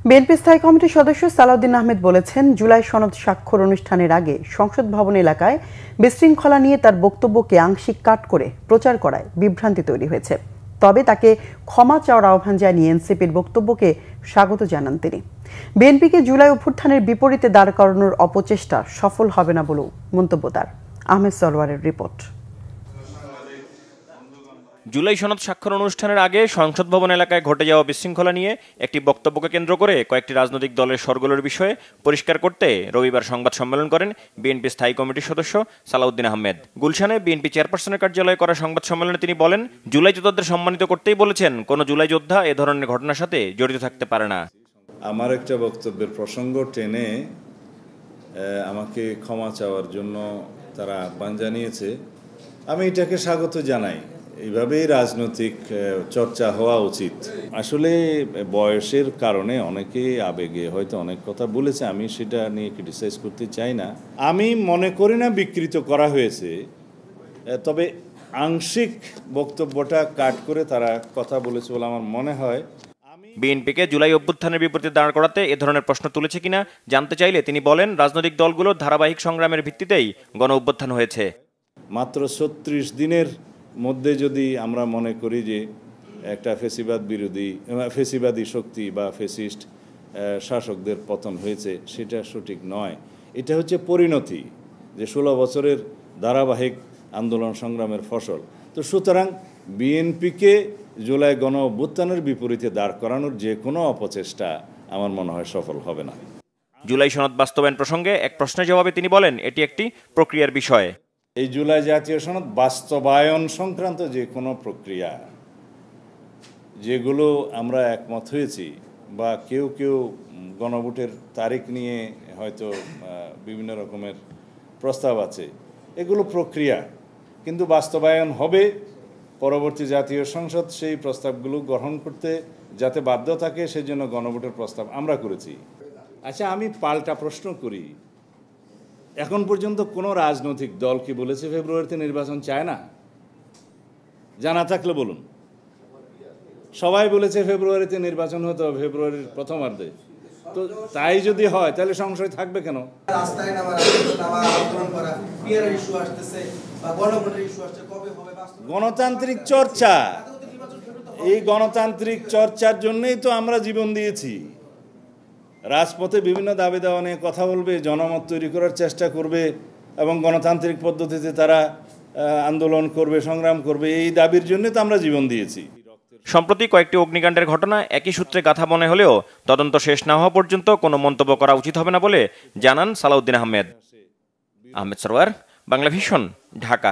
BNP স্থায়ী কমিটির সদস্য সালাউদ্দিন আহমেদ বলেছেন, জুলাই সনদ স্বাক্ষর অনুষ্ঠানের আগে সংসদ ভবন এলাকায় বিশৃঙ্খলা নিয়ে তার বক্তব্যকে আংশিক কাট করে প্রচার করায় বিভ্রান্তি তৈরি হয়েছে। তবে তাকে ক্ষমা চাওয়ার আহ্বান জানিয়ে এনসিপির বক্তব্যকে স্বাগত জানান তিনি। বিএনপিকে জুলাই অভ্যুত্থানের বিপরীতে দাঁড় করানোর অপচেষ্টা সফল হবে না বলেও মন্তব্য তার। আহমেদ সরওয়ারের রিপোর্ট। জুলাই সনদ স্বাক্ষর অনুষ্ঠানের আগে সংসদ ভবন এলাকায় ঘটে যাওয়া বিশৃঙ্খলা নিয়ে একটি বক্তব্যকে কেন্দ্র করে কয়েকটি রাজনৈতিক দলের সরগোলের বিষয়ে পরিষ্কার করতে রবিবার সংবাদ সম্মেলন করেন বিএনপি স্থায়ী কমিটির সদস্য সালাউদ্দিন আহমেদ। গুলশানে বিএনপি চেয়ারপারসনের কার্যালয়ে করা সংবাদ সম্মেলনে তিনি বলেন, জুলাই যোদ্ধাদের সম্মানিত করতেই বলেছেন, কোনো জুলাই যোদ্ধা এ ধরনের ঘটনার সাথে জড়িত থাকতে পারে না। আমার একটা বক্তব্যের প্রসঙ্গ টেনে আমাকে ক্ষমা চাওয়ার জন্য তারা আহ্বান জানিয়েছে। আমি এটাকে স্বাগত জানাই। এইভাবেই রাজনৈতিক চর্চা হওয়া উচিত। আসলে বয়সের কারণে অনেকে আবেগে হয়তো অনেক কথা বলেছে, আমি সেটা নিয়ে ক্রিটিসাইজ করতে চাই না। আমি মনে করি না বিকৃত করা হয়েছে, তবে আংশিক বক্তব্যটা কাট করে তারা কথা বলেছে বলে আমার মনে হয়। বিএনপিকে জুলাই অভ্যুত্থানের বিপরীতে দাঁড় করাতে এ ধরনের প্রশ্ন তুলেছে কিনা জানতে চাইলে তিনি বলেন, রাজনৈতিক দলগুলোর ধারাবাহিক সংগ্রামের ভিত্তিতেই গণ অভ্যুত্থান হয়েছে। মাত্র ৩৬ দিনের মধ্যে যদি আমরা মনে করি যে একটা ফেসিবাদী শক্তি বা ফেসিস্ট শাসকদের পতন হয়েছে, সেটা সঠিক নয়। এটা হচ্ছে পরিণতি, যে ১৬ বছরের ধারাবাহিক আন্দোলন সংগ্রামের ফসল। তো সুতরাং বিএনপিকে জুলাই গণ অভ্যুত্থানের বিপরীতে দাঁড় করানোর যে কোনো অপচেষ্টা আমার মনে হয় সফল হবে না। জুলাই সনদ বাস্তবায়ন প্রসঙ্গে এক প্রশ্নের জবাবে তিনি বলেন, এটি একটি প্রক্রিয়ার বিষয়। এই জুলাই জাতীয় সনদ বাস্তবায়ন সংক্রান্ত যে কোনো প্রক্রিয়া, যেগুলো আমরা একমত হয়েছি বা কেউ কেউ গণভোটের তারিখ নিয়ে হয়তো বিভিন্ন রকমের প্রস্তাব আছে, এগুলো প্রক্রিয়া, কিন্তু বাস্তবায়ন হবে। পরবর্তী জাতীয় সংসদ সেই প্রস্তাবগুলো গ্রহণ করতে যাতে বাধ্য থাকে, সেজন্য গণভোটের প্রস্তাব আমরা করেছি। আচ্ছা, আমি পাল্টা প্রশ্ন করি, এখন পর্যন্ত কোনো রাজনৈতিক দল কি বলেছে ফেব্রুয়ারিতে নির্বাচন চায় না? জানা থাকলে বলুন। সবাই বলেছে ফেব্রুয়ারিতে নির্বাচন হতে হবে, ফেব্রুয়ারির প্রথমার্ধে। তো তাই যদি হয় তাহলে সংশয় থাকবে কেন? গণতান্ত্রিক চর্চা, এই গণতান্ত্রিক চর্চার জন্যই তো আমরা জীবন দিয়েছি। রাজপথে বিভিন্ন দাবি দেওয়া নিয়ে কথা বলবে, জনমত তৈরি করার চেষ্টা করবে এবং গণতান্ত্রিক পদ্ধতিতে তারা আন্দোলন করবে, সংগ্রাম করবে। এই দাবির জন্য তো আমরা জীবন দিয়েছি। সম্প্রতি কয়েকটি অগ্নিকাণ্ডের ঘটনা একই সূত্রে গাথা মনে হলেও তদন্ত শেষ না হওয়া পর্যন্ত কোনো মন্তব্য করা উচিত হবে না বলে জানান সালাউদ্দিন আহমেদ। আহমেদ সরওয়ার, বাংলা ভিশন, ঢাকা।